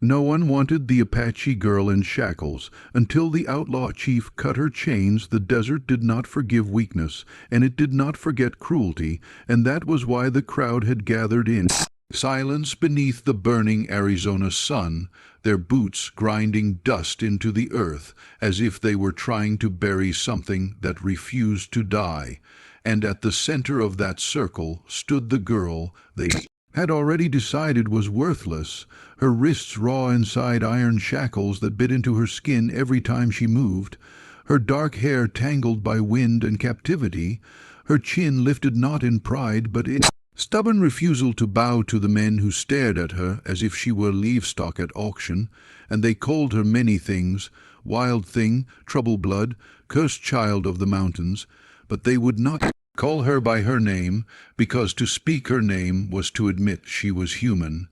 No one wanted the Apache girl in shackles. Until the outlaw chief cut her chains, the desert did not forgive weakness, and it did not forget cruelty, and that was why the crowd had gathered in silence beneath the burning Arizona sun, their boots grinding dust into the earth, as if they were trying to bury something that refused to die. And at the center of that circle stood the girl they had already decided was worthless, her wrists raw inside iron shackles that bit into her skin every time she moved, her dark hair tangled by wind and captivity, her chin lifted not in pride but in stubborn refusal to bow to the men who stared at her as if she were livestock at auction, and they called her many things, wild thing, trouble blood, cursed child of the mountains, but they would not call her by her name, because to speak her name was to admit she was human,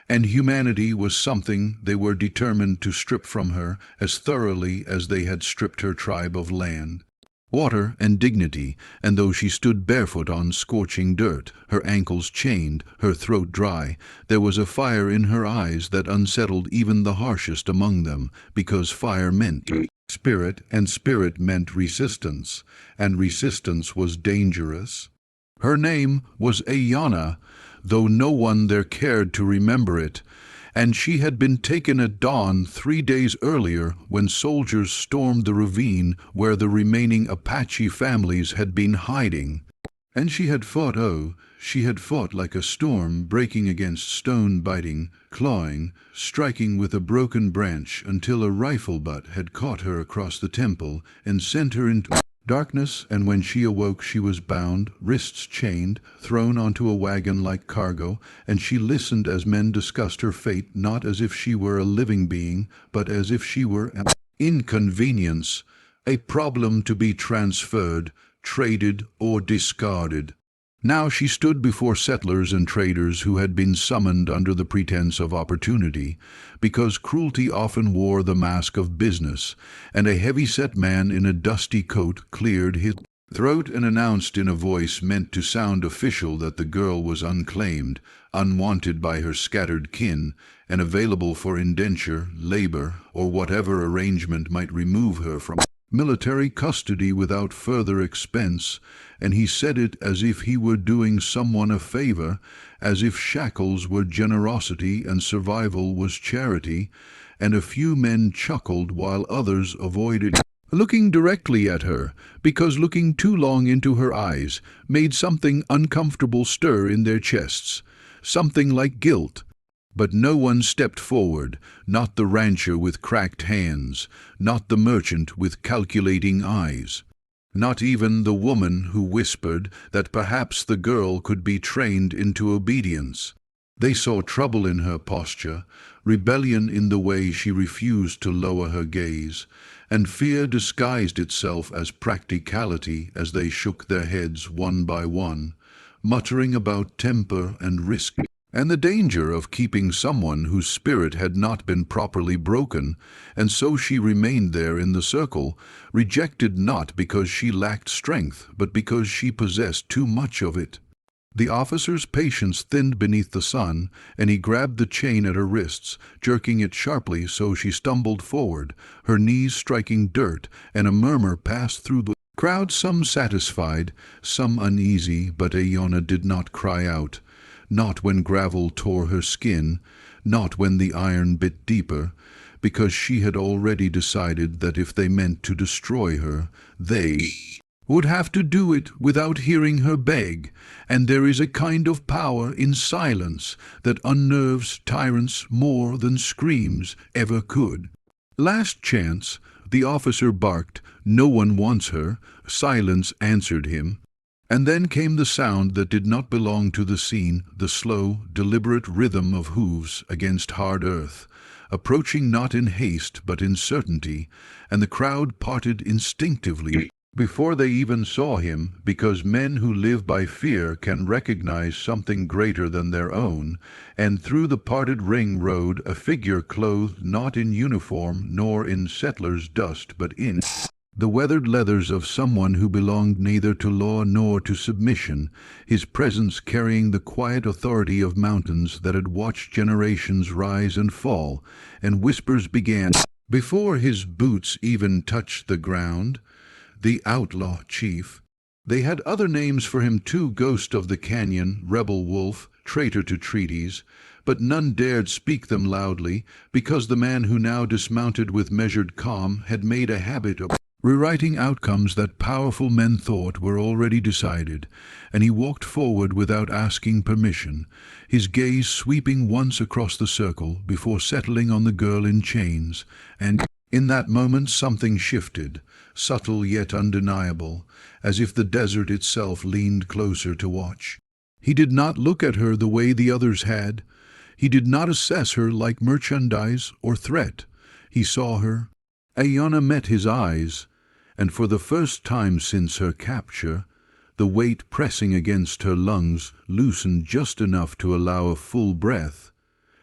and humanity was something they were determined to strip from her as thoroughly as they had stripped her tribe of land, water, and dignity. And though she stood barefoot on scorching dirt, her ankles chained, her throat dry, there was a fire in her eyes that unsettled even the harshest among them, because fire meant spirit, and spirit meant resistance, and resistance was dangerous. Her name was Ayana, though no one there cared to remember it, and she had been taken at dawn 3 days earlier when soldiers stormed the ravine where the remaining Apache families had been hiding. And she had fought, oh, she had fought like a storm breaking against stone, biting, clawing, striking with a broken branch until a rifle butt had caught her across the temple and sent her into darkness. And when she awoke she was bound, wrists chained, thrown onto a wagon like cargo, and she listened as men discussed her fate, not as if she were a living being, but as if she were an inconvenience, a problem to be transferred, traded, or discarded. Now she stood before settlers and traders who had been summoned under the pretense of opportunity, because cruelty often wore the mask of business, and a heavy-set man in a dusty coat cleared his throat and announced in a voice meant to sound official that the girl was unclaimed, unwanted by her scattered kin, and available for indenture, labor, or whatever arrangement might remove her from military custody without further expense, and he said it as if he were doing someone a favor, as if shackles were generosity and survival was charity, and a few men chuckled while others avoided looking directly at her, because looking too long into her eyes made something uncomfortable stir in their chests, something like guilt. But no one stepped forward, not the rancher with cracked hands, not the merchant with calculating eyes, not even the woman who whispered that perhaps the girl could be trained into obedience. They saw trouble in her posture, rebellion in the way she refused to lower her gaze, and fear disguised itself as practicality as they shook their heads one by one, muttering about temper and risk, and the danger of keeping someone whose spirit had not been properly broken. And so she remained there in the circle, rejected not because she lacked strength, but because she possessed too much of it. The officer's patience thinned beneath the sun, and he grabbed the chain at her wrists, jerking it sharply so she stumbled forward, her knees striking dirt, and a murmur passed through the crowd, some satisfied, some uneasy, but Ayana did not cry out. Not when gravel tore her skin, not when the iron bit deeper, because she had already decided that if they meant to destroy her, they would have to do it without hearing her beg, and there is a kind of power in silence that unnerves tyrants more than screams ever could. Last chance, the officer barked, no one wants her. Silence answered him. And then came the sound that did not belong to the scene, the slow, deliberate rhythm of hooves against hard earth, approaching not in haste but in certainty, and the crowd parted instinctively before they even saw him, because men who live by fear can recognize something greater than their own, and through the parted ring rode a figure clothed not in uniform nor in settler's dust but in the weathered leathers of someone who belonged neither to law nor to submission, his presence carrying the quiet authority of mountains that had watched generations rise and fall, and whispers began. Before his boots even touched the ground, the outlaw chief. They had other names for him too: Ghost of the Canyon, Rebel Wolf, Traitor to Treaties, but none dared speak them loudly, because the man who now dismounted with measured calm had made a habit of rewriting outcomes that powerful men thought were already decided, and he walked forward without asking permission, his gaze sweeping once across the circle before settling on the girl in chains, and in that moment something shifted, subtle yet undeniable, as if the desert itself leaned closer to watch. He did not look at her the way the others had. He did not assess her like merchandise or threat. He saw her. Ayanna met his eyes, and for the first time since her capture, the weight pressing against her lungs loosened just enough to allow a full breath,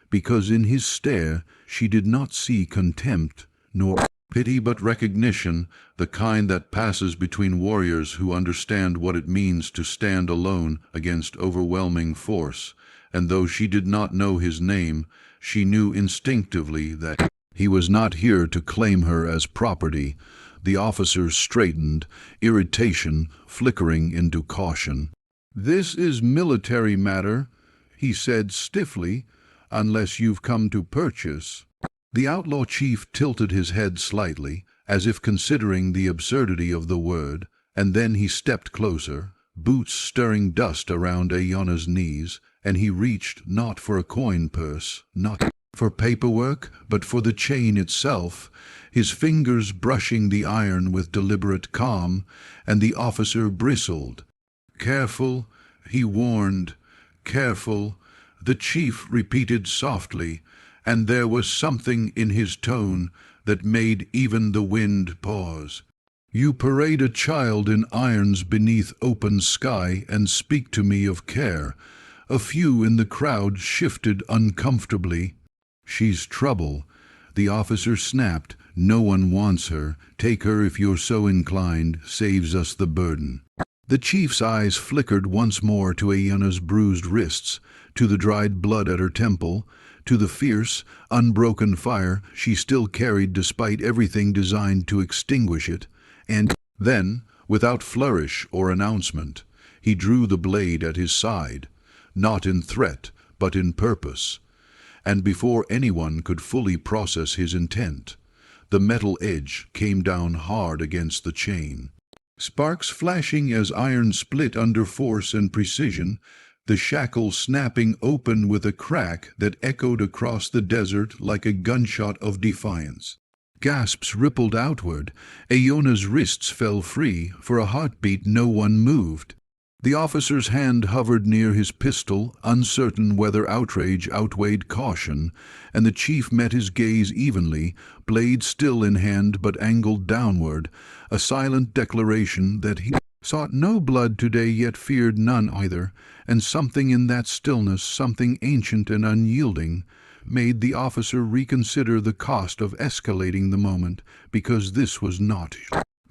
because in his stare she did not see contempt nor pity but recognition, the kind that passes between warriors who understand what it means to stand alone against overwhelming force. And though she did not know his name, she knew instinctively that he was not here to claim her as property. The officer straightened, irritation flickering into caution. "This is military matter," he said stiffly, "unless you've come to purchase." The outlaw chief tilted his head slightly, as if considering the absurdity of the word, and then he stepped closer, boots stirring dust around Ayanna's knees, and he reached not for a coin purse, not for paperwork, but for the chain itself, his fingers brushing the iron with deliberate calm, and the officer bristled. "Careful," he warned. "Careful," the chief repeated softly, and there was something in his tone that made even the wind pause. "You parade a child in irons beneath open sky and speak to me of care." A few in the crowd shifted uncomfortably. "She's trouble," the officer snapped. "No one wants her. Take her if you're so inclined. Saves us the burden." The chief's eyes flickered once more to Ayanna's bruised wrists, to the dried blood at her temple, to the fierce, unbroken fire she still carried despite everything designed to extinguish it, and then, without flourish or announcement, he drew the blade at his side, not in threat, but in purpose. And before anyone could fully process his intent, the metal edge came down hard against the chain. Sparks flashing as iron split under force and precision, the shackle snapping open with a crack that echoed across the desert like a gunshot of defiance. Gasps rippled outward. Ayanna's wrists fell free. For a heartbeat no one moved. The officer's hand hovered near his pistol, uncertain whether outrage outweighed caution, and the chief met his gaze evenly, blade still in hand but angled downward, a silent declaration that he sought no blood today yet feared none either, and something in that stillness, something ancient and unyielding, made the officer reconsider the cost of escalating the moment, because this was not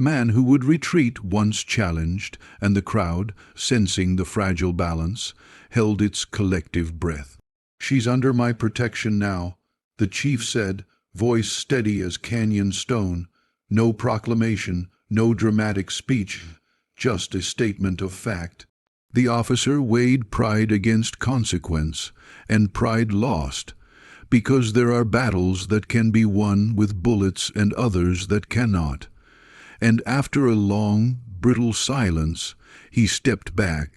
man who would retreat once challenged, and the crowd, sensing the fragile balance, held its collective breath. "She's under my protection now," the chief said, voice steady as canyon stone. No proclamation, no dramatic speech, just a statement of fact. The officer weighed pride against consequence, and pride lost, because there are battles that can be won with bullets and others that cannot. And after a long, brittle silence, he stepped back,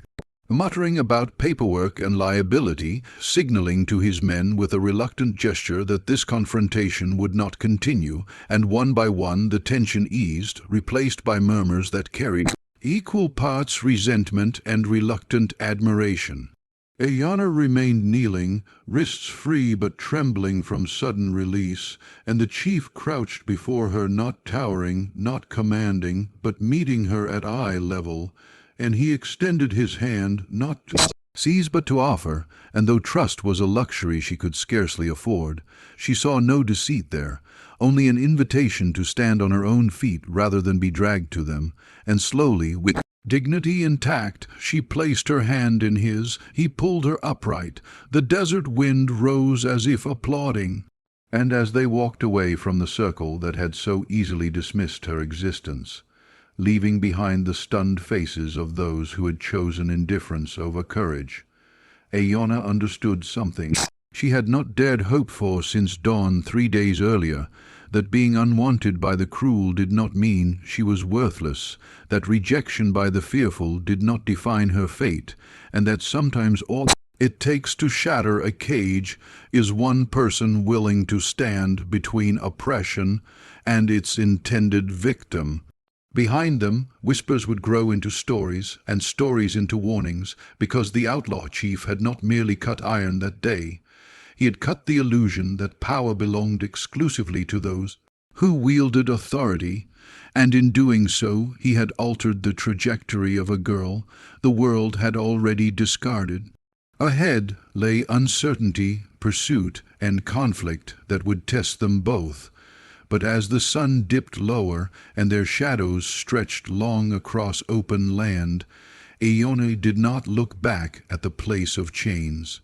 muttering about paperwork and liability, signaling to his men with a reluctant gesture that this confrontation would not continue, and one by one the tension eased, replaced by murmurs that carried equal parts resentment and reluctant admiration. Ayanna remained kneeling, wrists free but trembling from sudden release, and the chief crouched before her, not towering, not commanding, but meeting her at eye level, and he extended his hand not to seized but to offer, and though trust was a luxury she could scarcely afford, she saw no deceit there, only an invitation to stand on her own feet rather than be dragged to them, and slowly, with dignity intact, she placed her hand in his. He pulled her upright. The desert wind rose as if applauding. And as they walked away from the circle that had so easily dismissed her existence, leaving behind the stunned faces of those who had chosen indifference over courage, Aeona understood something she had not dared hope for since dawn 3 days earlier, that being unwanted by the cruel did not mean she was worthless, that rejection by the fearful did not define her fate, and that sometimes all it takes to shatter a cage is one person willing to stand between oppression and its intended victim. Behind them, whispers would grow into stories, and stories into warnings, because the outlaw chief had not merely cut iron that day. He had cut the illusion that power belonged exclusively to those who wielded authority, and in doing so he had altered the trajectory of a girl the world had already discarded. Ahead lay uncertainty, pursuit, and conflict that would test them both. But as the sun dipped lower and their shadows stretched long across open land, Aeona did not look back at the place of chains.